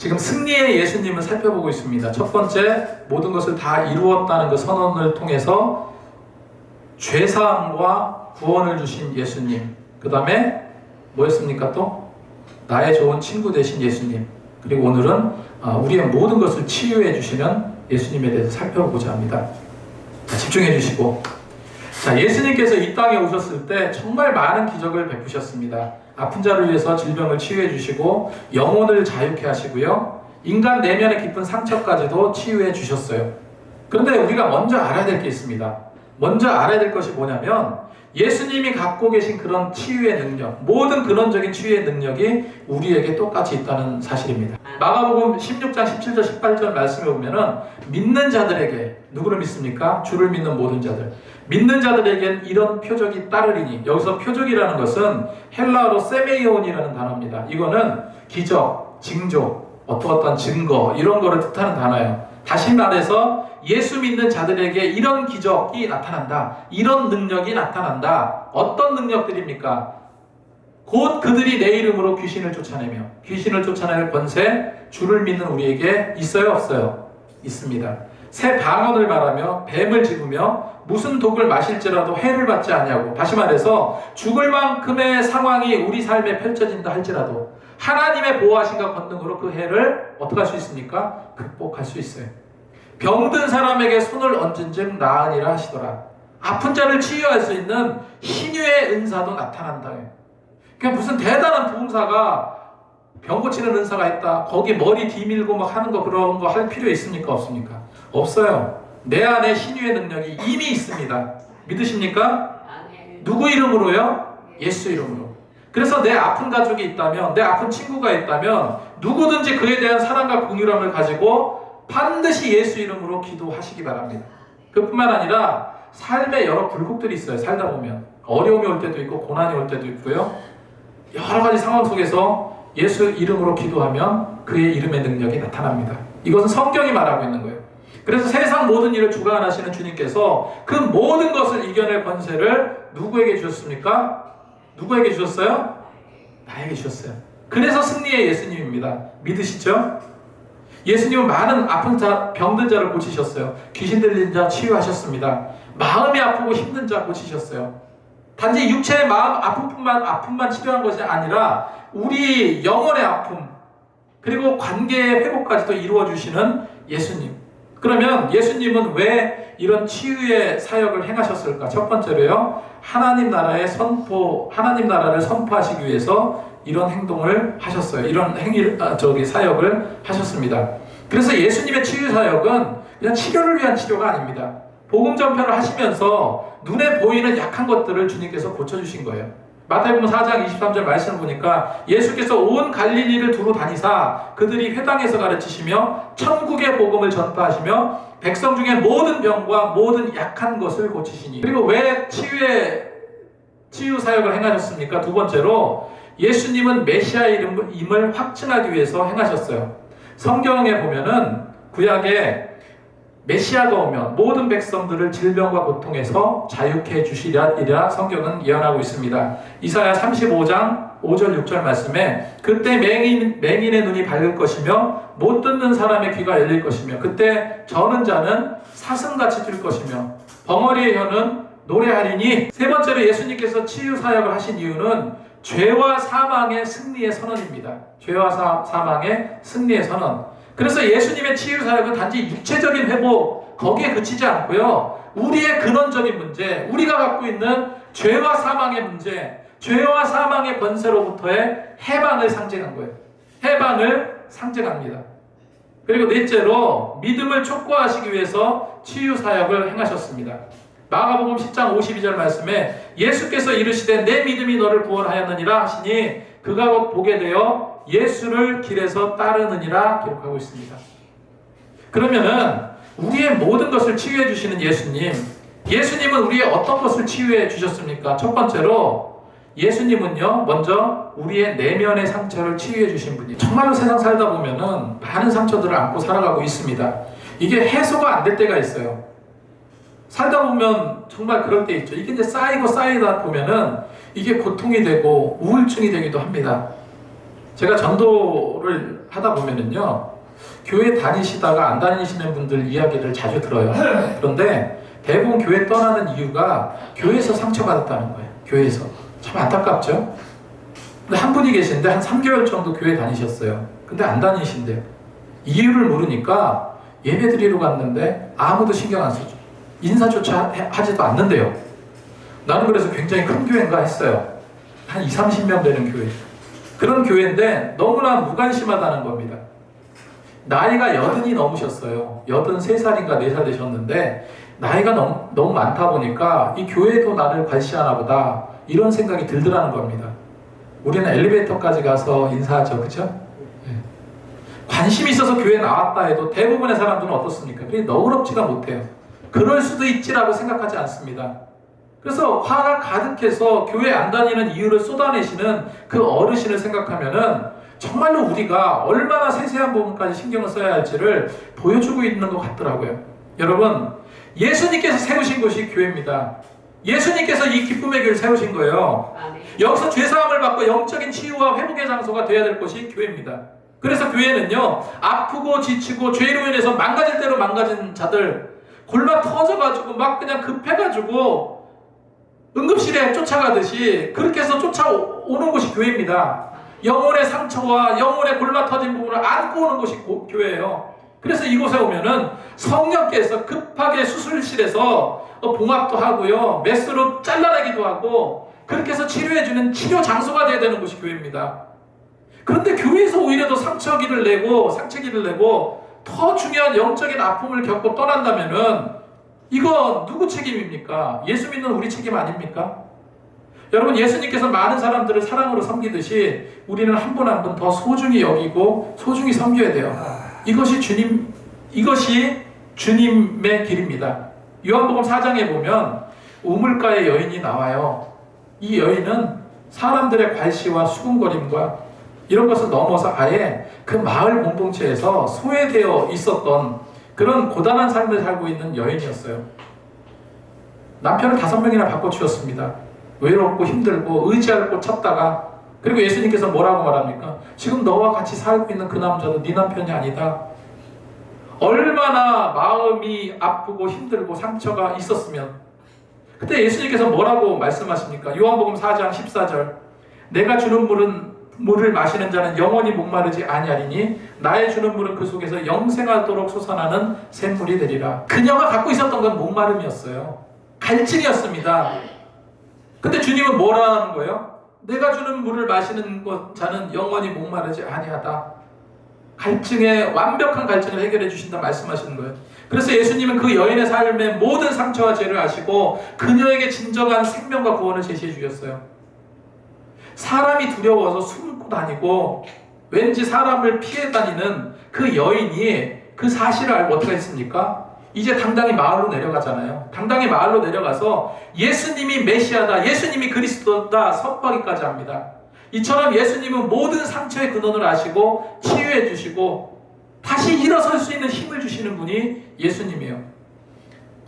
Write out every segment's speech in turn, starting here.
지금 승리의 예수님을 살펴보고 있습니다. 첫 번째, 모든 것을 다 이루었다는 그 선언을 통해서 죄사함과 구원을 주신 예수님. 그 다음에 뭐였습니까 또? 나의 좋은 친구 되신 예수님. 그리고 오늘은 우리의 모든 것을 치유해 주시는 예수님에 대해서 살펴보고자 합니다. 자, 집중해 주시고. 자, 예수님께서 이 땅에 오셨을 때 정말 많은 기적을 베푸셨습니다. 아픈 자를 위해서 질병을 치유해 주시고 영혼을 자유케 하시고요. 인간 내면의 깊은 상처까지도 치유해 주셨어요. 그런데 우리가 먼저 알아야 될 게 있습니다. 먼저 알아야 될 것이 뭐냐면 예수님이 갖고 계신 그런 치유의 능력, 모든 근원적인 치유의 능력이 우리에게 똑같이 있다는 사실입니다. 마가복음 16장 17절 18절 말씀에 보면은 믿는 자들에게, 누구를 믿습니까? 주를 믿는 모든 자들, 믿는 자들에겐 이런 표적이 따르리니. 여기서 표적이라는 것은 헬라어로 세메이온이라는 단어입니다. 이거는 기적, 징조, 어떠한 증거, 이런 거를 뜻하는 단어예요. 다시 말해서 예수 믿는 자들에게 이런 기적이 나타난다, 이런 능력이 나타난다. 어떤 능력들입니까? 곧 그들이 내 이름으로 귀신을 쫓아내며, 귀신을 쫓아낼 권세, 주를 믿는 우리에게 있어요, 없어요? 있습니다. 새 방언을 말하며 뱀을 집으며 무슨 독을 마실지라도 해를 받지 않냐고. 다시 말해서 죽을 만큼의 상황이 우리 삶에 펼쳐진다 할지라도 하나님의 보호하심과 권능으로 그 해를 어떻게 할 수 있습니까? 극복할 수 있어요. 병든 사람에게 손을 얹은즉 나으니라 하시더라. 아픈 자를 치유할 수 있는 신유의 은사도 나타난다. 그러니까 무슨 대단한 부흥사가, 병 고치는 은사가 있다, 거기 머리 뒤밀고 막 하는 거, 그런 거 할 필요 있습니까? 없습니까? 없어요. 내 안에 신유의 능력이 이미 있습니다. 믿으십니까? 누구 이름으로요? 예수 이름으로. 그래서 내 아픈 가족이 있다면, 내 아픈 친구가 있다면 누구든지 그에 대한 사랑과 긍휼함을 가지고 반드시 예수 이름으로 기도하시기 바랍니다. 그뿐만 아니라 삶에 여러 굴곡들이 있어요. 살다 보면 어려움이 올 때도 있고 고난이 올 때도 있고요. 여러 가지 상황 속에서 예수 이름으로 기도하면 그의 이름의 능력이 나타납니다. 이것은 성경이 말하고 있는 거예요. 그래서 세상 모든 일을 주관하시는 주님께서 그 모든 것을 이겨낼 권세를 누구에게 주셨습니까? 누구에게 주셨어요? 나에게 주셨어요. 그래서 승리의 예수님입니다. 믿으시죠? 예수님은 많은 아픈 자, 병든 자를 고치셨어요. 귀신 들린 자 치유하셨습니다. 마음이 아프고 힘든 자 고치셨어요. 단지 육체의 마음 아픔만 치료한 것이 아니라 우리 영혼의 아픔, 그리고 관계의 회복까지도 이루어 주시는 예수님. 그러면 예수님은 왜 이런 치유의 사역을 행하셨을까? 첫 번째로요, 하나님 나라를 선포하시기 위해서 이런 행동을 하셨어요. 이런 사역을 하셨습니다. 그래서 예수님의 치유 사역은 그냥 치료를 위한 치료가 아닙니다. 복음 전편을 하시면서 눈에 보이는 약한 것들을 주님께서 고쳐주신 거예요. 마태복음 4장 23절 말씀을 보니까 예수께서 온 갈릴리를 두루 다니사 그들이 회당에서 가르치시며 천국의 복음을 전파하시며 백성 중에 모든 병과 모든 약한 것을 고치시니. 그리고 왜 치유 사역을 행하셨습니까? 두 번째로 예수님은 메시아임을 확증하기 위해서 행하셨어요. 성경에 보면은 구약에 메시아가 오면 모든 백성들을 질병과 고통에서 자유케 해주시리라 성경은 예언하고 있습니다. 이사야 35장 5절 6절 말씀에 그때 맹인의 눈이 밝을 것이며 못 듣는 사람의 귀가 열릴 것이며 그때 저는 자는 사슴같이 뛸 것이며 벙어리의 혀는 노래하리니. 세 번째로 예수님께서 치유 사역을 하신 이유는 죄와 사망의 승리의 선언입니다. 죄와 사망의 승리의 선언. 그래서 예수님의 치유 사역은 단지 육체적인 회복, 거기에 그치지 않고요, 우리의 근원적인 문제, 우리가 갖고 있는 죄와 사망의 문제, 죄와 사망의 권세로부터의 해방을 상징한 거예요. 해방을 상징합니다. 그리고 넷째로 믿음을 촉구하시기 위해서 치유 사역을 행하셨습니다. 마가복음 10장 52절 말씀에 예수께서 이르시되 내 믿음이 너를 구원하였느니라 하시니 그가 곧 보게 되어 예수를 길에서 따르느니라 기록하고 있습니다. 그러면은 우리의 모든 것을 치유해 주시는 예수님은 우리의 어떤 것을 치유해 주셨습니까? 첫 번째로 예수님은요, 먼저 우리의 내면의 상처를 치유해 주신 분이에요. 정말로 세상 살다 보면은 많은 상처들을 안고 살아가고 있습니다. 이게 해소가 안 될 때가 있어요. 살다 보면 정말 그럴 때 있죠. 이게 이제 쌓이다 보면은 이게 고통이 되고 우울증이 되기도 합니다. 제가 전도를 하다 보면은요, 교회 다니시다가 안 다니시는 분들 이야기를 자주 들어요. 그런데 대부분 교회 떠나는 이유가 교회에서 상처받았다는 거예요. 교회에서. 참 안타깝죠? 근데 한 분이 계신데 한 3개월 정도 교회 다니셨어요. 근데 안 다니신대요. 이유를 모르니까 예배 드리러 갔는데 아무도 신경 안 써줘. 인사조차 하지도 않는데요. 나는 그래서 굉장히 큰 교회인가 했어요. 한 20, 30명 되는 교회. 그런 교회인데 너무나 무관심하다는 겁니다. 나이가 80이 넘으셨어요. 83살인가 4살 되셨는데 나이가 너무 많다 보니까 이 교회도 나를 관시하나 보다 이런 생각이 들더라는 겁니다. 우리는 엘리베이터까지 가서 인사하죠. 그죠? 네. 관심이 있어서 교회에 나왔다 해도 대부분의 사람들은 어떻습니까? 그게 너그럽지가 못해요. 그럴 수도 있지라고 생각하지 않습니다. 그래서 화가 가득해서 교회 안 다니는 이유를 쏟아내시는 그 어르신을 생각하면은 정말로 우리가 얼마나 세세한 부분까지 신경을 써야 할지를 보여주고 있는 것 같더라고요. 여러분, 예수님께서 세우신 곳이 교회입니다. 예수님께서 이 기쁨의 교회를 세우신 거예요. 여기서 죄사함을 받고 영적인 치유와 회복의 장소가 되어야 될 곳이 교회입니다. 그래서 교회는요, 아프고 지치고 죄로 인해서 망가질 대로 망가진 자들, 골마 터져가지고 막 그냥 급해가지고 응급실에 쫓아가듯이 그렇게 해서 쫓아오는 곳이 교회입니다. 영혼의 상처와 영혼의 골마 터진 부분을 안고 오는 곳이 교회예요. 그래서 이곳에 오면은 성령께서 급하게 수술실에서 봉합도 하고요, 메스로 잘라내기도 하고 그렇게 해서 치료해주는 치료 장소가 되어야 되는 곳이 교회입니다. 그런데 교회에서 오히려 더 상처기를 내고 더 중요한 영적인 아픔을 겪고 떠난다면은 이거 누구 책임입니까? 예수 믿는 우리 책임 아닙니까? 여러분, 예수님께서 많은 사람들을 사랑으로 섬기듯이 우리는 한 분 한 분 더 소중히 여기고 소중히 섬겨야 돼요. 이것이 주님의 길입니다. 요한복음 4장에 보면 우물가의 여인이 나와요. 이 여인은 사람들의 괄시와 수군거림과 이런 것을 넘어서 아예 그 마을 공동체에서 소외되어 있었던 그런 고단한 삶을 살고 있는 여인이었어요. 남편을 5명이나 바꿔치웠습니다. 외롭고 힘들고 의지할 곳 찾다가, 그리고 예수님께서 뭐라고 말합니까? 지금 너와 같이 살고 있는 그 남자도 네 남편이 아니다. 얼마나 마음이 아프고 힘들고 상처가 있었으면. 그때 예수님께서 뭐라고 말씀하십니까? 요한복음 4장 14절, 내가 주는 물을 마시는 자는 영원히 목마르지 아니하리니 나의 주는 물은 그 속에서 영생하도록 솟아나는 샘물이 되리라. 그녀가 갖고 있었던 건 목마름이었어요. 갈증이었습니다. 근데 주님은 뭐라는 거예요? 내가 주는 물을 마시는 자는 영원히 목마르지 아니하다. 완벽한 갈증을 해결해 주신다 말씀하시는 거예요. 그래서 예수님은 그 여인의 삶의 모든 상처와 죄를 아시고 그녀에게 진정한 생명과 구원을 제시해 주셨어요. 사람이 두려워서 숨고 다니고 왠지 사람을 피해 다니는 그 여인이 그 사실을 알고 어떻게 했습니까? 이제 당당히 마을로 내려가잖아요. 당당히 마을로 내려가서 예수님이 메시아다, 예수님이 그리스도다 선포하기까지 합니다. 이처럼 예수님은 모든 상처의 근원을 아시고 치유해 주시고 다시 일어설 수 있는 힘을 주시는 분이 예수님이에요.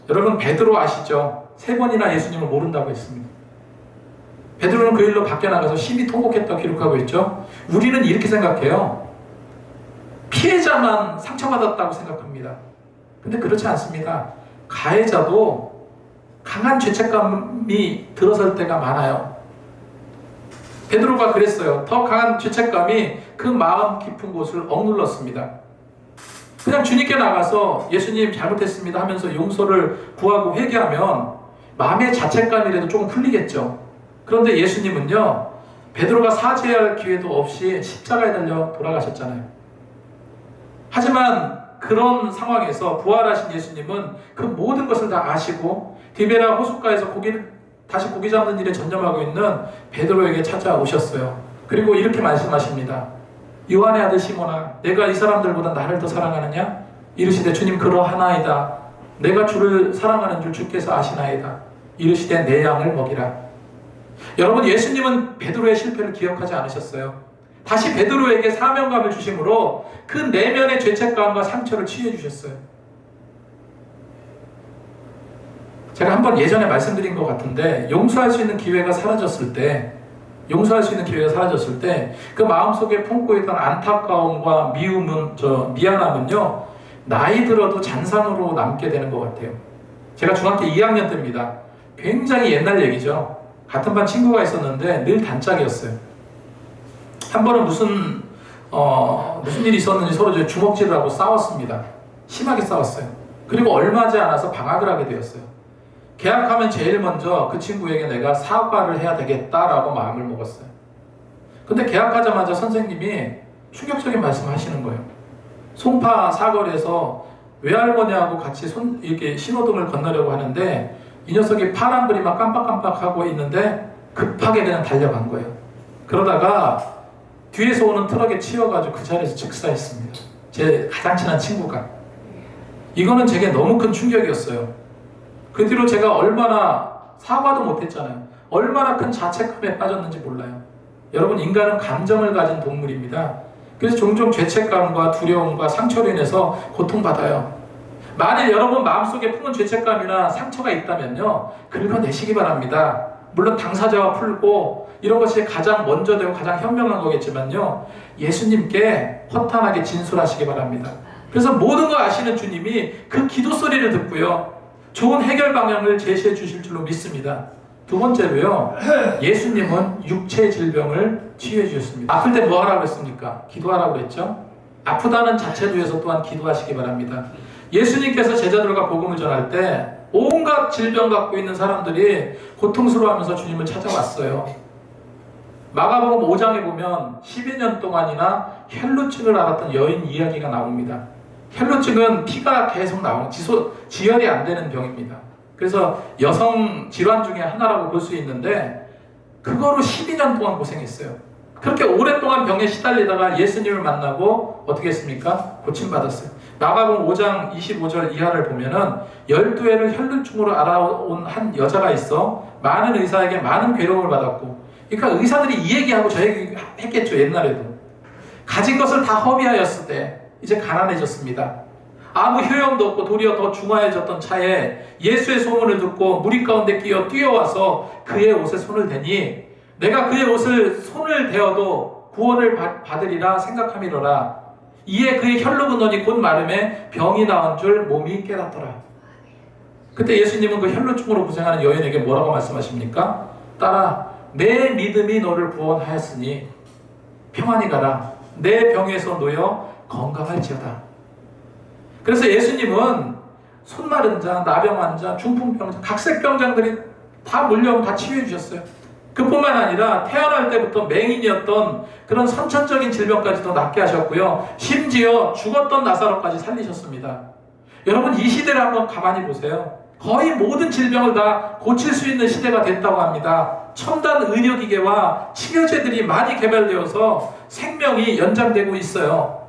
여러분, 베드로 아시죠? 3번이나 예수님을 모른다고 했습니다. 베드로는 그 일로 밖에 나가서 심히 통곡했다고 기록하고 있죠. 우리는 이렇게 생각해요. 피해자만 상처받았다고 생각합니다. 근데 그렇지 않습니다. 가해자도 강한 죄책감이 들어설 때가 많아요. 베드로가 그랬어요. 더 강한 죄책감이 그 마음 깊은 곳을 억눌렀습니다. 그냥 주님께 나가서 예수님 잘못했습니다 하면서 용서를 구하고 회개하면 마음의 자책감이라도 조금 풀리겠죠. 그런데 예수님은요, 베드로가 사죄할 기회도 없이 십자가에 달려 돌아가셨잖아요. 하지만 그런 상황에서 부활하신 예수님은 그 모든 것을 다 아시고 디베라 호숫가에서 다시 고기 잡는 일에 전념하고 있는 베드로에게 찾아오셨어요. 그리고 이렇게 말씀하십니다. 요한의 아들 시몬아, 내가 이 사람들보다 나를 더 사랑하느냐? 이르시되 주님 그러하나이다. 내가 주를 사랑하는 줄 주께서 아시나이다. 이르시되 내 양을 먹이라. 여러분, 예수님은 베드로의 실패를 기억하지 않으셨어요. 다시 베드로에게 사명감을 주심으로 그 내면의 죄책감과 상처를 치유해 주셨어요. 제가 한번 예전에 말씀드린 것 같은데, 용서할 수 있는 기회가 사라졌을 때 용서할 수 있는 기회가 사라졌을 때 그 마음속에 품고 있던 안타까움과 미안함은요, 나이 들어도 잔산으로 남게 되는 것 같아요. 제가 중학교 2학년 때입니다. 굉장히 옛날 얘기죠. 같은 반 친구가 있었는데 늘 단짝이었어요. 한 번은 무슨 일이 있었는지 서로 주먹질을 하고 싸웠습니다. 심하게 싸웠어요. 그리고 얼마 지 않아서 방학을 하게 되었어요. 개학하면 제일 먼저 그 친구에게 내가 사과를 해야 되겠다라고 마음을 먹었어요. 근데 개학하자마자 선생님이 충격적인 말씀을 하시는 거예요. 송파 사거리에서 외할머니하고 같이 이렇게 신호등을 건너려고 하는데 이 녀석이 파란불이 막 깜빡깜빡하고 있는데 급하게 그냥 달려간 거예요. 그러다가 뒤에서 오는 트럭에 치여가지고 그 자리에서 즉사했습니다. 제 가장 친한 친구가. 이거는 제게 너무 큰 충격이었어요. 그 뒤로 제가 얼마나 사과도 못했잖아요. 얼마나 큰 자책감에 빠졌는지 몰라요. 여러분, 인간은 감정을 가진 동물입니다. 그래서 종종 죄책감과 두려움과 상처로 인해서 고통받아요. 만일 여러분 마음속에 품은 죄책감이나 상처가 있다면요, 긁어내시기 바랍니다. 물론 당사자와 풀고 이런 것이 가장 먼저 되고 가장 현명한 거겠지만요, 예수님께 허탄하게 진술하시기 바랍니다. 그래서 모든 걸 아시는 주님이 그 기도 소리를 듣고요, 좋은 해결 방향을 제시해 주실 줄로 믿습니다. 두 번째로요, 예수님은 육체 질병을 치유해 주셨습니다. 아플 때 뭐 하라고 했습니까? 기도하라고 그랬죠? 아프다는 자체를 위해서 또한 기도하시기 바랍니다. 예수님께서 제자들과 복음을 전할 때 온갖 질병 갖고 있는 사람들이 고통스러워하면서 주님을 찾아왔어요. 마가복음 5장에 보면 12년 동안이나 혈루증을 앓았던 여인 이야기가 나옵니다. 혈루증은 피가 계속 나오는 지혈이 안 되는 병입니다. 그래서 여성 질환 중에 하나라고 볼 수 있는데 그거로 12년 동안 고생했어요. 그렇게 오랫동안 병에 시달리다가 예수님을 만나고 어떻게 했습니까? 고침받았어요. 마가복음 5장 25절 이하를 보면은 12회를 혈루증으로 알아온 한 여자가 있어 많은 의사에게 많은 괴로움을 받았고, 그러니까 의사들이 이 얘기하고 저 얘기 했겠죠. 옛날에도 가진 것을 다 허비하였을 때 이제 가난해졌습니다. 아무 효용도 없고 도리어 더 중화해졌던 차에 예수의 소문을 듣고 무리 가운데 뛰어와서 그의 옷에 손을 대니 내가 그의 옷을 손을 대어도 구원을 받으리라 생각함이로라. 이에 그의 혈루가 너니 곧 마름에 병이 나은 줄 몸이 깨닫더라. 그때 예수님은 그 혈루증으로 고생하는 여인에게 뭐라고 말씀하십니까? 딸아, 내 믿음이 너를 구원하였으니 평안히 가라. 내 병에서 놓여 건강할지어다. 그래서 예수님은 손 마른 자, 나병 환자, 중풍병자, 각색병장들이 다 몰려오면 다 치유해 주셨어요. 그뿐만 아니라 태어날 때부터 맹인이었던 그런 선천적인 질병까지도 낫게 하셨고요. 심지어 죽었던 나사로까지 살리셨습니다. 여러분, 이 시대를 한번 가만히 보세요. 거의 모든 질병을 다 고칠 수 있는 시대가 됐다고 합니다. 첨단 의료기계와 치료제들이 많이 개발되어서 생명이 연장되고 있어요.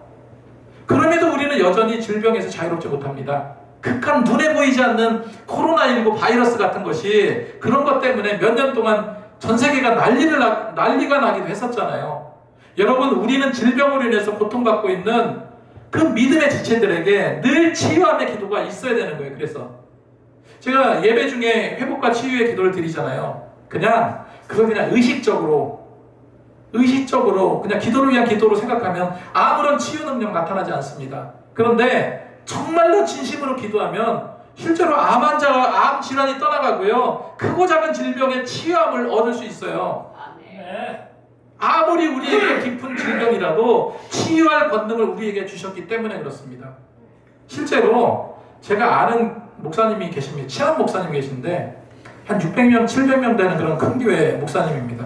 그럼에도 우리는 여전히 질병에서 자유롭지 못합니다. 극한 눈에 보이지 않는 코로나19 바이러스 같은 것이 그런 것 때문에 몇 년 동안 전 세계가 난리가 나기도 했었잖아요. 여러분, 우리는 질병으로 인해서 고통받고 있는 그 믿음의 지체들에게 늘 치유함의 기도가 있어야 되는 거예요. 그래서 제가 예배 중에 회복과 치유의 기도를 드리잖아요. 그걸 그냥 의식적으로 그냥 기도를 위한 기도로 생각하면 아무런 치유 능력 나타나지 않습니다. 그런데 정말로 진심으로 기도하면 실제로 암 환자와 암 질환이 떠나가고요, 크고 작은 질병의 치유함을 얻을 수 있어요. 아무리 우리에게 깊은 질병이라도 치유할 권능을 우리에게 주셨기 때문에 그렇습니다. 실제로 제가 아는 목사님이 계십니다. 친한 목사님 계신데 한 600명, 700명 되는 그런 큰 교회 목사님입니다.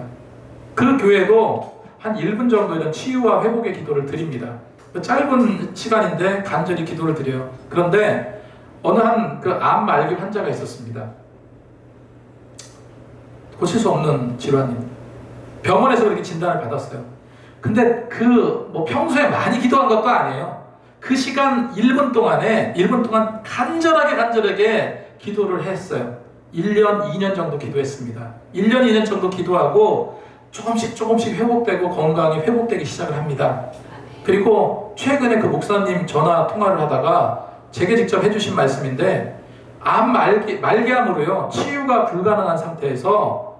그 교회도 한 1분 정도 이런 치유와 회복의 기도를 드립니다. 짧은 시간인데 간절히 기도를 드려요. 그런데 어느 한 그 암 말기 환자가 있었습니다. 고칠 수 없는 질환입니다. 병원에서 그렇게 진단을 받았어요. 근데 평소에 많이 기도한 것도 아니에요. 그 시간 1분 동안 간절하게 기도를 했어요. 1년, 2년 정도 기도했습니다. 1년, 2년 정도 기도하고 조금씩 회복되고 건강이 회복되기 시작을 합니다. 그리고 최근에 그 목사님 전화 통화를 하다가 제게 직접 해주신 말씀인데, 암 말기암으로요, 치유가 불가능한 상태에서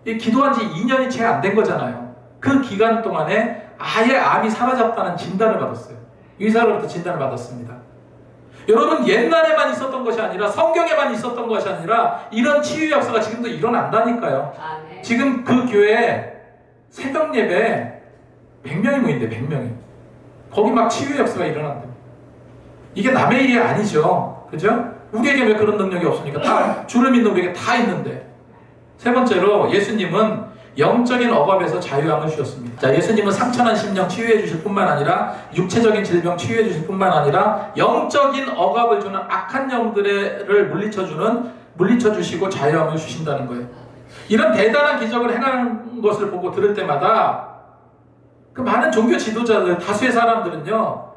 이 기도한 지 2년이 채 안 된 거잖아요. 그 기간 동안에 아예 암이 사라졌다는 진단을 받았어요. 의사로부터 진단을 받았습니다. 여러분, 옛날에만 있었던 것이 아니라 성경에만 있었던 것이 아니라 이런 치유 역사가 지금도 일어난다니까요. 네. 지금 그 교회에 새벽 예배 100명이 모인대. 100명이. 거기 막 치유 역사가 일어난대. 이게 남의 일이 아니죠. 그죠? 우리에게 왜 그런 능력이 없습니까? 다 주를 믿는 우리에게 다 있는데. 세 번째로 예수님은 영적인 억압에서 자유함을 주셨습니다. 자, 예수님은 상처난 심령 치유해 주실 뿐만 아니라 육체적인 질병 치유해 주실 뿐만 아니라 영적인 억압을 주는 악한 영들을 물리쳐 주시고 자유함을 주신다는 거예요. 이런 대단한 기적을 행하는 것을 보고 들을 때마다 그 많은 종교 지도자들, 다수의 사람들은요,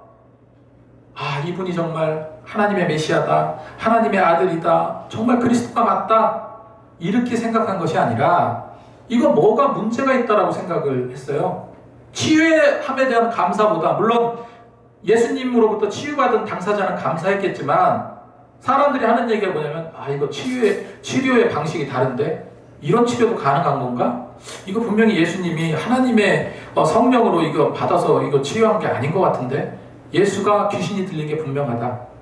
아, 이분이 정말 하나님의 메시아다, 하나님의 아들이다, 정말 그리스도가 맞다, 이렇게 생각한 것이 아니라 이거 뭐가 문제가 있다라고 생각을 했어요. 치유함에 대한 감사보다, 물론 예수님으로부터 치유받은 당사자는 감사했겠지만 사람들이 하는 얘기가 뭐냐면, 아, 이거 치료의 방식이 다른데 이런 치료도 가능한 건가? 이거 분명히 예수님이 하나님의 성령으로 이거 받아서 이거 치유한 게 아닌 것 같은데, 예수가 귀신이 들린 게 분명하다.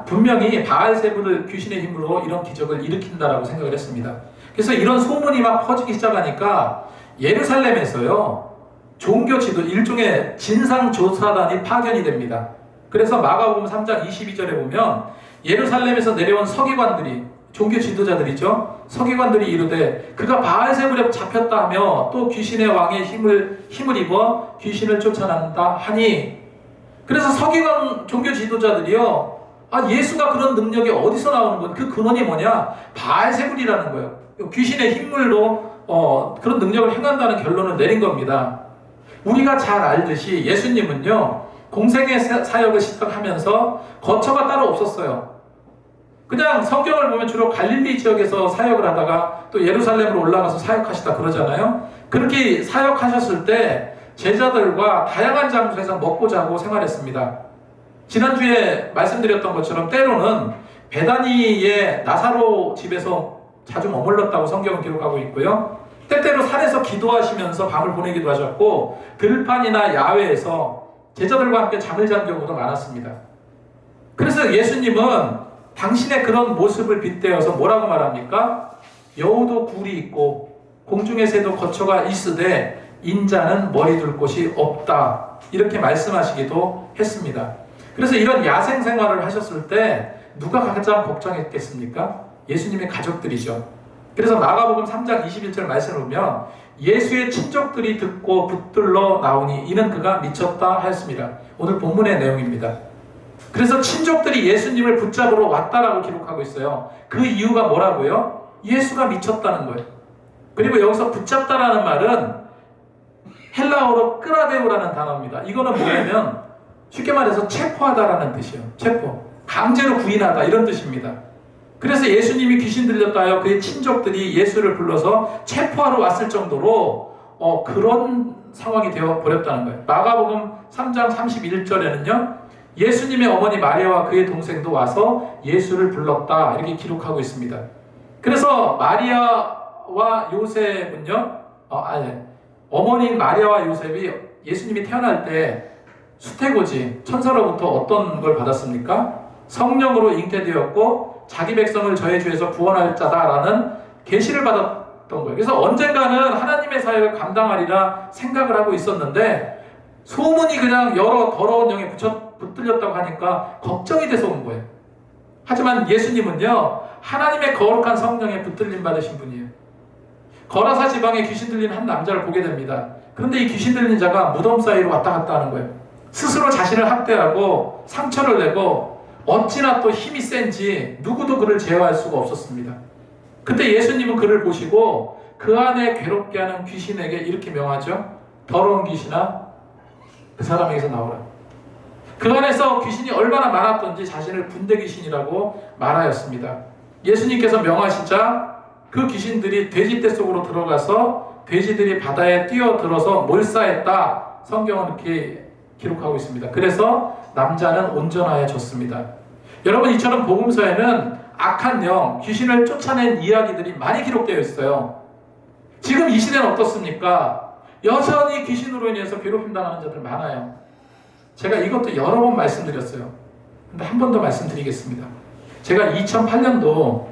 분명히 바알세불을 귀신의 힘으로 이런 기적을 일으킨다라고 생각을 했습니다. 그래서 이런 소문이 막 퍼지기 시작하니까 예루살렘에서요, 종교 지도, 일종의 진상조사단이 파견이 됩니다. 그래서 마가복음 3장 22절에 보면 예루살렘에서 내려온 서기관들이, 종교 지도자들이죠, 서기관들이 이르되 그가 바알세불에 잡혔다 하며 또 귀신의 왕의 힘을 입어 귀신을 쫓아낸다 하니, 그래서 서기관 종교 지도자들이요, 아, 예수가 그런 능력이 어디서 나오는 거야? 그 근원이 뭐냐? 바알세불이라는 거예요. 귀신의 힘물로 그런 능력을 행한다는 결론을 내린 겁니다. 우리가 잘 알듯이 예수님은요, 공생의 사역을 시작하면서 거처가 따로 없었어요. 그냥 성경을 보면 주로 갈릴리 지역에서 사역을 하다가 또 예루살렘으로 올라가서 사역하시다 그러잖아요. 그렇게 사역하셨을 때 제자들과 다양한 장소에서 먹고 자고 생활했습니다. 지난주에 말씀드렸던 것처럼 때로는 베다니의 나사로 집에서 자주 머물렀다고 성경은 기록하고 있고요. 때때로 산에서 기도하시면서 밤을 보내기도 하셨고, 들판이나 야외에서 제자들과 함께 잠을 잔 경우도 많았습니다. 그래서 예수님은 당신의 그런 모습을 빗대어서 뭐라고 말합니까? 여우도 굴이 있고 공중의 새도 거처가 있으되 인자는 머리 둘 곳이 없다, 이렇게 말씀하시기도 했습니다. 그래서 이런 야생 생활을 하셨을 때 누가 가장 걱정했겠습니까? 예수님의 가족들이죠. 그래서 마가복음 3장 21절 말씀을 보면 예수의 친족들이 듣고 붙들러 나오니 이는 그가 미쳤다 하였습니다. 오늘 본문의 내용입니다. 그래서 친족들이 예수님을 붙잡으러 왔다라고 기록하고 있어요. 그 이유가 뭐라고요? 예수가 미쳤다는 거예요. 그리고 여기서 붙잡다라는 말은 헬라어로 끄라데오라는 단어입니다. 이거는 뭐냐면 쉽게 말해서 체포하다라는 뜻이에요. 체포, 강제로 구인하다, 이런 뜻입니다. 그래서 예수님이 귀신 들렸다 하여 그의 친족들이 예수를 불러서 체포하러 왔을 정도로 그런 상황이 되어 버렸다는 거예요. 마가복음 3장 31절에는요, 예수님의 어머니 마리아와 그의 동생도 와서 예수를 불렀다, 이렇게 기록하고 있습니다. 그래서 마리아와 요셉은요, 어머니인 마리아와 요셉이 예수님이 태어날 때 수태고지, 천사로부터 어떤 걸 받았습니까? 성령으로 잉태되었고 자기 백성을 저의 죄에서 구원할 자다라는 계시를 받았던 거예요. 그래서 언젠가는 하나님의 사역을 감당하리라 생각을 하고 있었는데 소문이 그냥 여러 더러운 영에 붙들렸다고 하니까 걱정이 돼서 온 거예요. 하지만 예수님은요, 하나님의 거룩한 성령에 붙들림 받으신 분이에요. 거라사 지방에 귀신 들린 한 남자를 보게 됩니다. 그런데 이 귀신 들린 자가 무덤 사이로 왔다 갔다 하는 거예요. 스스로 자신을 학대하고 상처를 내고 어찌나 또 힘이 센지 누구도 그를 제어할 수가 없었습니다. 그때 예수님은 그를 보시고 그 안에 괴롭게 하는 귀신에게 이렇게 명하죠. 더러운 귀신아, 그 사람에게서 나오라. 그 안에서 귀신이 얼마나 많았던지 자신을 군대 귀신이라고 말하였습니다. 예수님께서 명하시자 그 귀신들이 돼지떼 속으로 들어가서 돼지들이 바다에 뛰어들어서 몰사했다. 성경은 이렇게 기록하고 있습니다. 그래서 남자는 온전하여졌습니다. 여러분, 이처럼 복음서에는 악한 영, 귀신을 쫓아낸 이야기들이 많이 기록되어 있어요. 지금 이 시대는 어떻습니까? 여전히 귀신으로 인해서 괴롭힘 당하는 자들 많아요. 제가 이것도 여러 번 말씀드렸어요. 근데 한 번 더 말씀드리겠습니다. 제가 2008년도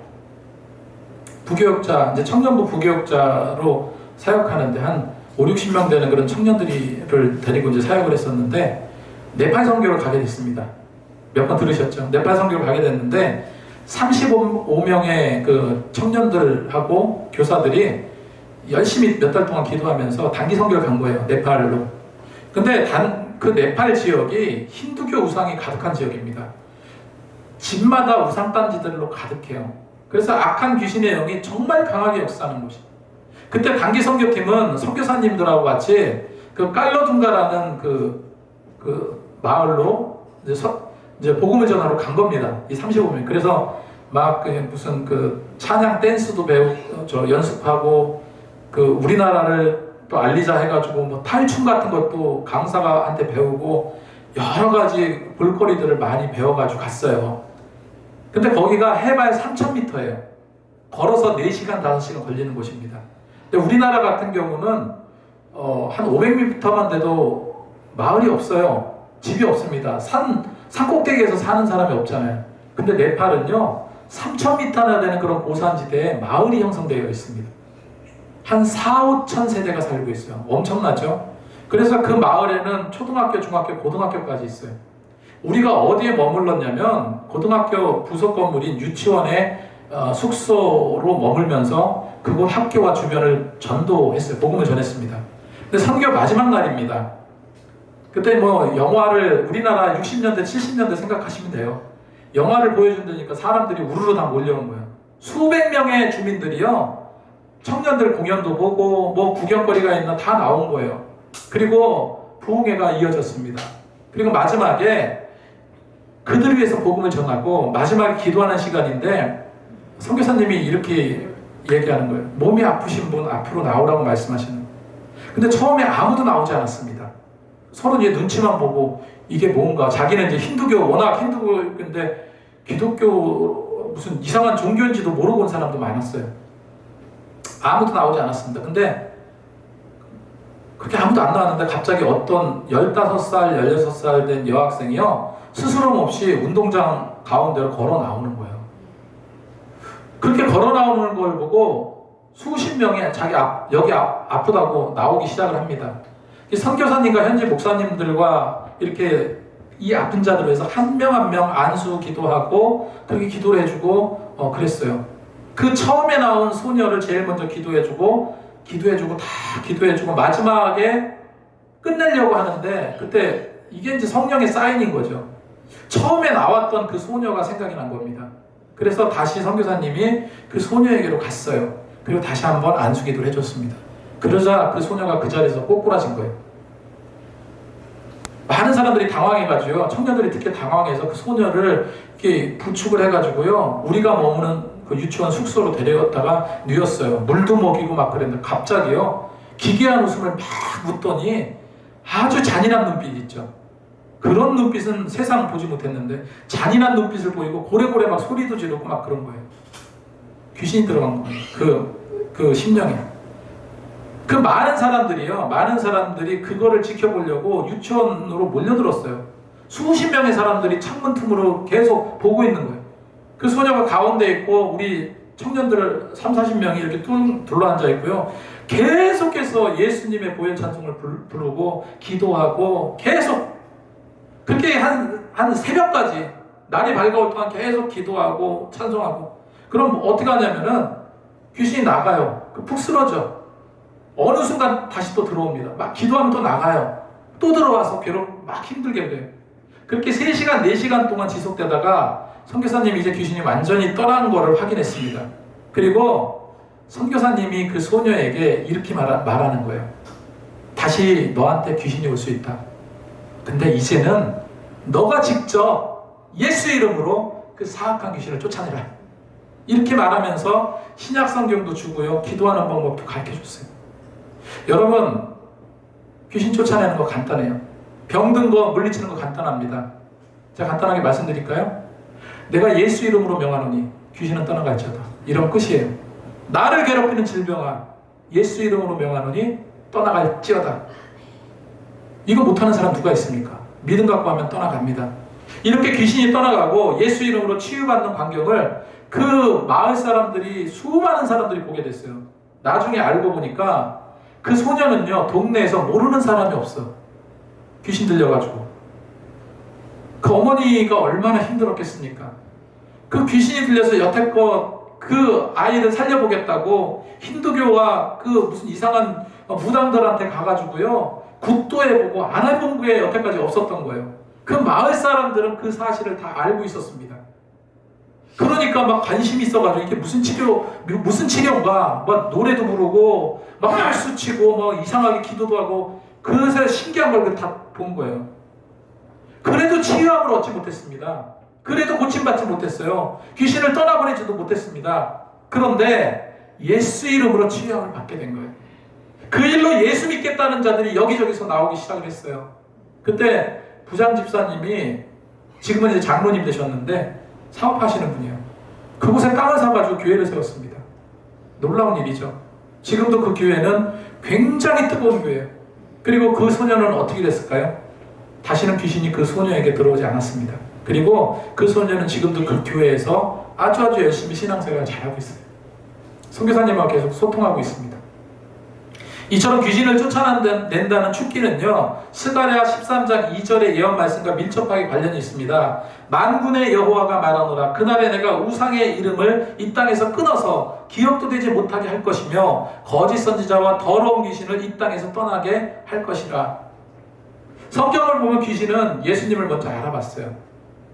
부교육자, 이제 청년부 부교육자로 사역하는데 한 5, 60명 되는 그런 청년들을 데리고 이제 사역을 했었는데 네팔 선교를 가게 됐습니다. 몇 번 들으셨죠? 네팔 선교를 가게 됐는데 35명의 그 청년들하고 교사들이 열심히 몇 달 동안 기도하면서 단기 선교를 간 거예요. 네팔로. 근데 그 네팔 지역이 힌두교 우상이 가득한 지역입니다. 집마다 우상단지들로 가득해요. 그래서 악한 귀신의 영이 정말 강하게 역사하는 곳이에요. 그때 단기 선교팀은 선교사님들하고 같이 그 깔러둥가라는 그 마을로 이제 복음을 전하러 간 겁니다. 이 35명. 그래서 막 무슨 그 찬양 댄스도 연습하고 그 우리나라를 또 알리자 해가지고 뭐 탈춤 같은 것도 강사한테 배우고 여러 가지 볼거리들을 많이 배워가지고 갔어요. 근데 거기가 해발 3,000m예요. 걸어서 4시간, 5시간 걸리는 곳입니다. 근데 우리나라 같은 경우는 한 500m만 돼도 마을이 없어요. 집이 없습니다. 산 꼭대기에서 사는 사람이 없잖아요. 근데 네팔은요, 3,000m나 되는 그런 고산지대에 마을이 형성되어 있습니다. 한 4, 5천 세대가 살고 있어요. 엄청나죠? 그래서 그 마을에는 초등학교, 중학교, 고등학교까지 있어요. 우리가 어디에 머물렀냐면 고등학교 부속 건물인 유치원의 숙소로 머물면서 그곳 학교와 주변을 전도했어요. 복음을 전했습니다. 근데 선교 마지막 날입니다. 그때 뭐 영화를 우리나라 60년대, 70년대 생각하시면 돼요. 영화를 보여준다니까 사람들이 우르르 다 몰려온 거예요. 수백 명의 주민들이요. 청년들 공연도 보고 뭐 구경거리가 있나 다 나온 거예요. 그리고 부흥회가 이어졌습니다. 그리고 마지막에 그들을 위해서 복음을 전하고 마지막에 기도하는 시간인데 선교사님이 이렇게 얘기하는 거예요. 몸이 아프신 분 앞으로 나오라고 말씀하시는 거예요. 근데 처음에 아무도 나오지 않았습니다. 서로 이제 눈치만 보고 이게 뭔가 자기는 이제 힌두교 워낙 힌두교인데 기독교 무슨 이상한 종교인지도 모르고 온 사람도 많았어요. 아무도 나오지 않았습니다. 근데 그렇게 아무도 안 나왔는데 갑자기 어떤 15살, 16살 된 여학생이요 스스럼 없이 운동장 가운데로 걸어 나오는 거예요. 그렇게 걸어 나오는 걸 보고 수십 명이 여기 아프다고 나오기 시작을 합니다. 선교사님과 현지 목사님들과 이렇게 이 아픈 자들을 위해서 한 명 한 명 안수 기도하고 그렇게 기도를 해주고 그랬어요. 그 처음에 나온 소녀를 제일 먼저 기도해주고 다 기도해주고 마지막에 끝내려고 하는데 그때 이게 이제 성령의 사인인 거죠. 처음에 나왔던 그 소녀가 생각이 난 겁니다. 그래서 다시 선교사님이 그 소녀에게로 갔어요. 그리고 다시 한번 안수 기도를 해줬습니다. 그러자 그 소녀가 그 자리에서 꼬꾸라진 거예요. 많은 사람들이 당황해가지고요. 청년들이 특히 당황해서 그 소녀를 이렇게 부축을 해가지고요. 우리가 머무는 그 유치원 숙소로 데려갔다가 누웠어요. 물도 먹이고 막 그랬는데 갑자기요. 기괴한 웃음을 막 웃더니 아주 잔인한 눈빛 있죠. 그런 눈빛은 세상 보지 못했는데 잔인한 눈빛을 보이고 고래고래 막 소리도 지르고 막 그런 거예요. 귀신이 들어간 거예요. 그 심령에. 그 많은 사람들이 그거를 지켜보려고 유치원으로 몰려들었어요. 수십 명의 사람들이 창문 틈으로 계속 보고 있는 거예요. 그 소녀가 가운데 있고 우리 청년들 30-40명이 이렇게 둘러앉아 있고요. 계속해서 예수님의 보혈 찬송을 부르고 기도하고 계속 그렇게 한 새벽까지 날이 밝아올 동안 계속 기도하고 찬송하고 그럼 어떻게 하냐면은 귀신이 나가요. 푹 쓰러져. 어느 순간 다시 또 들어옵니다. 막 기도하면 또 나가요. 또 들어와서 막 힘들게 돼요. 그렇게 3시간, 4시간 동안 지속되다가 선교사님이 이제 귀신이 완전히 떠난 거를 확인했습니다. 그리고 선교사님이 그 소녀에게 이렇게 말하는 거예요. 다시 너한테 귀신이 올 수 있다. 근데 이제는 너가 직접 예수의 이름으로 그 사악한 귀신을 쫓아내라. 이렇게 말하면서 신약 성경도 주고요. 기도하는 방법도 가르쳐줬어요. 여러분, 귀신 쫓아내는 거 간단해요. 병든 거 물리치는 거 간단합니다. 제가 간단하게 말씀드릴까요? 내가 예수 이름으로 명하노니 귀신은 떠나갈지어다. 이런 끝이에요. 나를 괴롭히는 질병아 예수 이름으로 명하노니 떠나갈지어다. 이거 못하는 사람 누가 있습니까? 믿음 갖고 하면 떠나갑니다. 이렇게 귀신이 떠나가고 예수 이름으로 치유받는 광경을 그 마을 사람들이, 수많은 사람들이 보게 됐어요. 나중에 알고 보니까 그 소녀는요, 동네에서 모르는 사람이 없어. 귀신 들려가지고. 그 어머니가 얼마나 힘들었겠습니까? 그 귀신이 들려서 여태껏 그 아이를 살려보겠다고 힌두교와 그 무슨 이상한 무당들한테 가가지고요, 굿도해보고 안 해본 게 여태까지 없었던 거예요. 그 마을 사람들은 그 사실을 다 알고 있었습니다. 그러니까 막 관심이 있어가지고 이게 무슨 치료인가, 막 노래도 부르고 막 발수 치고 막 이상하게 기도도 하고, 그래서 신기한 걸 다 본 거예요. 그래도 치유함을 얻지 못했습니다. 그래도 고침받지 못했어요. 귀신을 떠나보내지도 못했습니다. 그런데 예수 이름으로 치유함을 받게 된 거예요. 그 일로 예수 믿겠다는 자들이 여기저기서 나오기 시작을 했어요. 그때 부장 집사님이, 지금은 이제 장로님 되셨는데 사업하시는 분이에요. 그곳에 땅을 사가지고 교회를 세웠습니다. 놀라운 일이죠. 지금도 그 교회는 굉장히 뜨거운 교회예요. 그리고 그 소녀는 어떻게 됐을까요? 다시는 귀신이 그 소녀에게 들어오지 않았습니다. 그리고 그 소녀는 지금도 그 교회에서 아주 열심히 신앙생활을 잘하고 있어요. 선교사님하고 계속 소통하고 있습니다. 이처럼 귀신을 쫓아낸다는 축기는요, 스가랴 13장 2절의 예언 말씀과 밀접하게 관련이 있습니다. 만군의 여호와가 말하노라. 그날에 내가 우상의 이름을 이 땅에서 끊어서 기억도 되지 못하게 할 것이며 거짓 선지자와 더러운 귀신을 이 땅에서 떠나게 할 것이라. 성경을 보면 귀신은 예수님을 먼저 알아봤어요.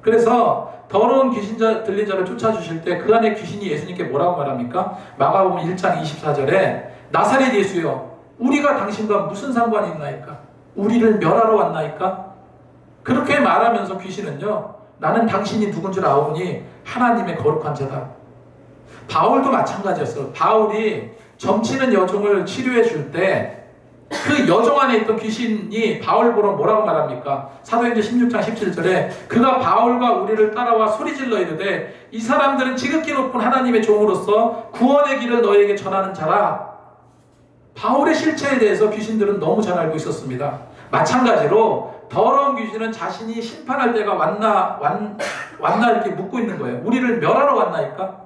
그래서 더러운 귀신 들린 자를 쫓아주실 때 그 안에 귀신이 예수님께 뭐라고 말합니까? 마가복음 1장 24절에 나사렛 예수여, 우리가 당신과 무슨 상관이 있나이까? 우리를 멸하러 왔나이까? 그렇게 말하면서 귀신은요, 나는 당신이 누군 줄 아오니 하나님의 거룩한 자다. 바울도 마찬가지였어요. 바울이 점치는 여종을 치료해 줄 때 그 여종 안에 있던 귀신이 바울 보러 뭐라고 말합니까? 사도행전 16장 17절에 그가 바울과 우리를 따라와 소리질러 이르되 이 사람들은 지극히 높은 하나님의 종으로서 구원의 길을 너희에게 전하는 자라. 바울의 실체에 대해서 귀신들은 너무 잘 알고 있었습니다. 마찬가지로 더러운 귀신은 자신이 심판할 때가 왔나 이렇게 묻고 있는 거예요. 우리를 멸하러 왔나이까?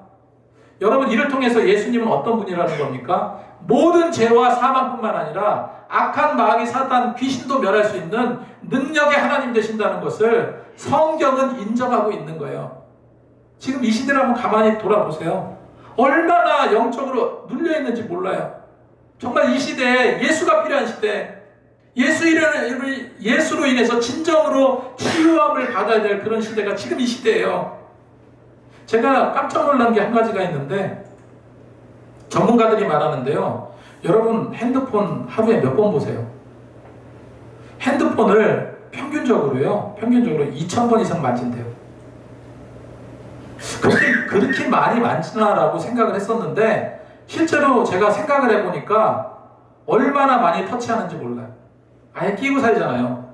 여러분, 이를 통해서 예수님은 어떤 분이라는 겁니까? 모든 죄와 사망뿐만 아니라 악한 마귀 사탄 귀신도 멸할 수 있는 능력의 하나님 되신다는 것을 성경은 인정하고 있는 거예요. 지금 이 시대를 한번 가만히 돌아보세요. 얼마나 영적으로 눌려있는지 몰라요. 정말 이 시대에 예수가 필요한 시대, 예수로 인해서 진정으로 치유함을 받아야 될 그런 시대가 지금 이 시대예요. 제가 깜짝 놀란 게 한 가지가 있는데, 전문가들이 말하는데요, 여러분 핸드폰 하루에 몇 번 보세요? 핸드폰을 평균적으로 2000번 이상 만진대요. 그렇게 많이 만지나라고 생각을 했었는데, 실제로 제가 생각을 해보니까 얼마나 많이 터치하는지 몰라요. 아예 끼고 살잖아요.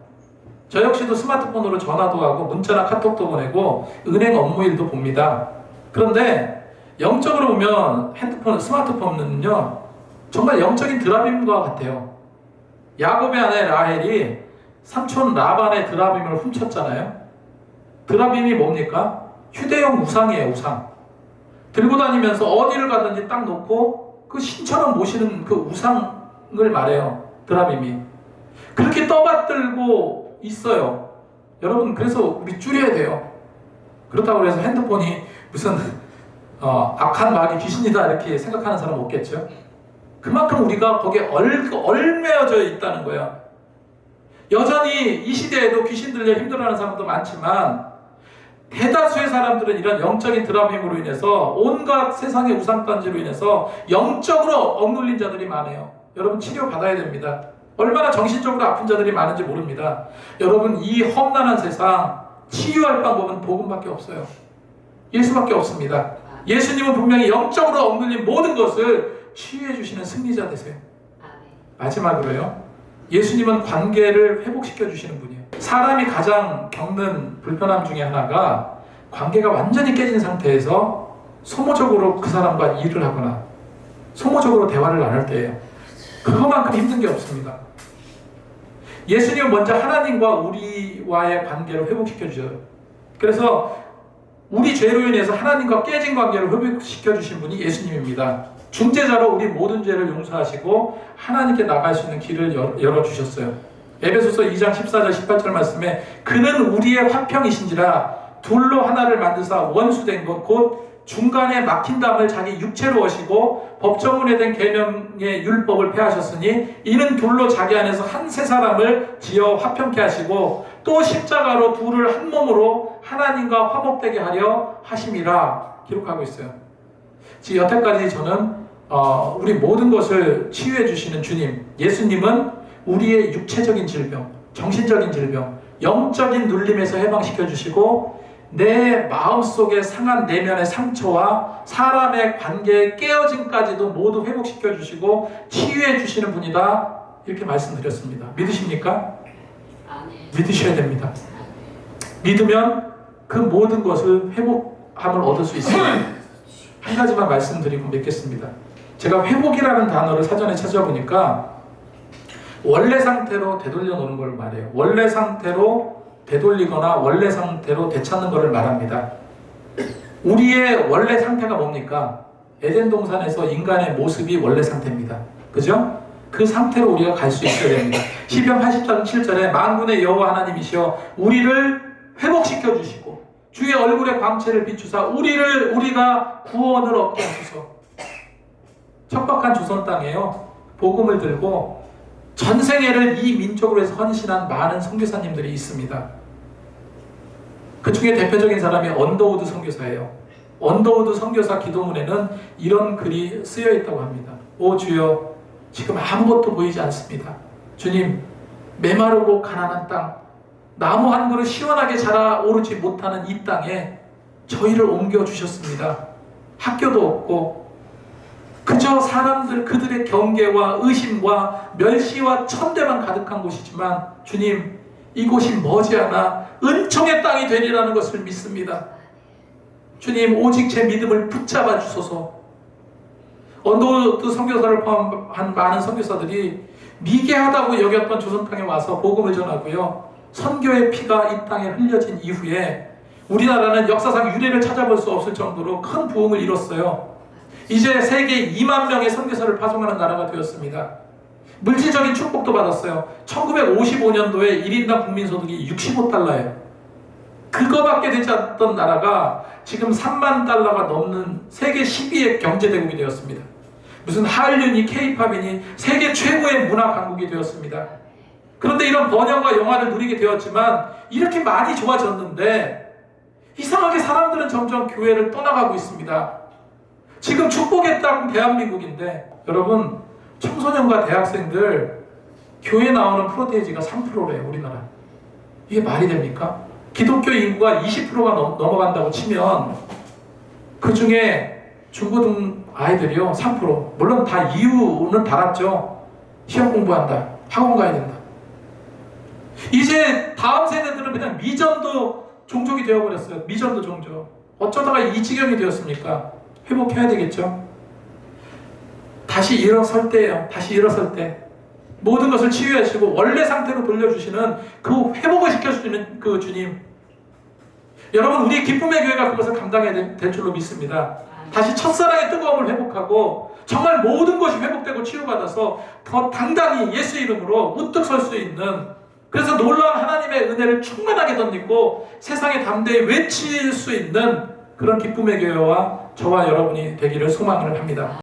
저 역시도 스마트폰으로 전화도 하고 문자나 카톡도 보내고 은행 업무 일도 봅니다. 그런데 영적으로 보면 스마트폰은요, 정말 영적인 드라빔과 같아요. 야곱의 아내 라헬이 삼촌 라반의 드라빔을 훔쳤잖아요. 드라빔이 뭡니까? 휴대용 우상이에요, 우상. 들고 다니면서 어디를 가든지 딱 놓고 그 신처럼 모시는 그 우상을 말해요, 드라빔이. 그렇게 떠받들고 있어요. 여러분, 그래서 우리 줄여야 돼요. 그렇다고 해서 핸드폰이 무슨 악한 마귀 귀신이다 이렇게 생각하는 사람은 없겠죠. 그만큼 우리가 거기에 얽매여져 있다는 거예요. 여전히 이 시대에도 귀신 들려 힘들어하는 사람도 많지만 대다수의 사람들은 이런 영적인 드라빔으로 인해서 온갖 세상의 우상단지로 인해서 영적으로 억눌린 자들이 많아요. 여러분, 치료받아야 됩니다. 얼마나 정신적으로 아픈 자들이 많은지 모릅니다. 여러분, 이 험난한 세상 치유할 방법은 복음밖에 없어요. 예수밖에 없습니다. 예수님은 분명히 영적으로 억눌린 모든 것을 치유해 주시는 승리자 되세요. 마지막으로요, 예수님은 관계를 회복시켜 주시는 분이에요. 사람이 가장 겪는 불편함 중에 하나가 관계가 완전히 깨진 상태에서 소모적으로 그 사람과 일을 하거나 소모적으로 대화를 나눌 때예요. 그것만큼 힘든 게 없습니다. 예수님은 먼저 하나님과 우리와의 관계를 회복시켜 주셔요. 그래서 우리 죄로 인해서 하나님과 깨진 관계를 회복시켜 주신 분이 예수님입니다. 중재자로 우리 모든 죄를 용서하시고 하나님께 나갈 수 있는 길을 열어주셨어요. 에베소서 2장 14절 18절 말씀에 그는 우리의 화평이신지라 둘로 하나를 만드사 원수된 것 곧 중간에 막힌 담을 자기 육체로 오시고 법정문에 된 계명의 율법을 폐하셨으니 이는 둘로 자기 안에서 한 세 사람을 지어 화평케 하시고 또 십자가로 둘을 한 몸으로 하나님과 화목되게 하려 하심이라 기록하고 있어요. 지금 여태까지 저는 우리 모든 것을 치유해 주시는 주님, 예수님은 우리의 육체적인 질병, 정신적인 질병, 영적인 눌림에서 해방시켜 주시고 내 마음속에 상한 내면의 상처와 사람의 관계의 깨어짐까지도 모두 회복시켜 주시고 치유해 주시는 분이다. 이렇게 말씀드렸습니다. 믿으십니까? 믿으셔야 됩니다. 믿으면 그 모든 것을 회복함을 얻을 수 있습니다. 한 가지만 말씀드리고 맺겠습니다. 제가 회복이라는 단어를 사전에 찾아보니까 원래 상태로 되돌려 놓는 걸 말해요. 원래 상태로 되돌리거나 원래 상태로 되찾는 것을 말합니다. 우리의 원래 상태가 뭡니까? 에덴 동산에서 인간의 모습이 원래 상태입니다. 그죠? 그 상태로 우리가 갈 수 있어야 됩니다. 시편 80장 7절에 만군의 여호와 하나님이시여 우리를 회복시켜 주시고 주의 얼굴의 광채를 비추사 우리가 구원을 얻게 하소서. 척박한 조선 땅에요. 복음을 들고 전생애를 이 민족으로 해서 헌신한 많은 선교사님들이 있습니다. 그 중에 대표적인 사람이 언더우드 선교사예요. 언더우드 선교사 기도문에는 이런 글이 쓰여 있다고 합니다. 오 주여, 지금 아무것도 보이지 않습니다. 주님, 메마르고 가난한 땅, 나무 한 그루 시원하게 자라오르지 못하는 이 땅에 저희를 옮겨주셨습니다. 학교도 없고 그저 사람들 그들의 경계와 의심과 멸시와 천대만 가득한 곳이지만 주님, 이곳이 머지않아 은총의 땅이 되리라는 것을 믿습니다. 주님, 오직 제 믿음을 붙잡아 주소서. 언더우드 선교사를 포함한 많은 선교사들이 미개하다고 여겼던 조선 땅에 와서 복음을 전하고요. 선교의 피가 이 땅에 흘려진 이후에 우리나라는 역사상 유례를 찾아볼 수 없을 정도로 큰 부흥을 이뤘어요. 이제 세계 2만 명의 선교사를 파송하는 나라가 되었습니다. 물질적인 축복도 받았어요. 1955년도에 1인당 국민소득이 65달러예요. 그거밖에 되지 않던 나라가 지금 3만 달러가 넘는 세계 10위의 경제대국이 되었습니다. 무슨 한류니 K-팝이니 세계 최고의 문화 강국이 되었습니다. 그런데 이런 번영과 영화를 누리게 되었지만 이렇게 많이 좋아졌는데 이상하게 사람들은 점점 교회를 떠나가고 있습니다. 지금 축복의 땅 대한민국인데 여러분, 청소년과 대학생들 교회 나오는 프로테이지가 3%래요. 우리나라. 이게 말이 됩니까? 기독교 인구가 20%가 넘어간다고 치면 그 중에 중고등 아이들이요 3%. 물론 다 이유는 달았죠. 시험 공부한다, 학원 가야 된다. 이제 다음 세대들은 그냥 미전도 종족이 되어버렸어요. 미전도 종족. 어쩌다가 이 지경이 되었습니까? 회복해야 되겠죠. 다시 일어설 때예요. 다시 일어설 때 모든 것을 치유하시고 원래 상태로 돌려주시는 그 회복을 시켜주시는 그 주님, 여러분, 우리의 기쁨의 교회가 그것을 감당해야 될 줄로 믿습니다. 다시 첫사랑의 뜨거움을 회복하고 정말 모든 것이 회복되고 치유받아서 더 당당히 예수 이름으로 우뚝 설 수 있는, 그래서 놀라운 하나님의 은혜를 충만하게 덧입고 세상에 담대히 외칠 수 있는 그런 기쁨의 교회와 저와 여러분이 되기를 소망을 합니다.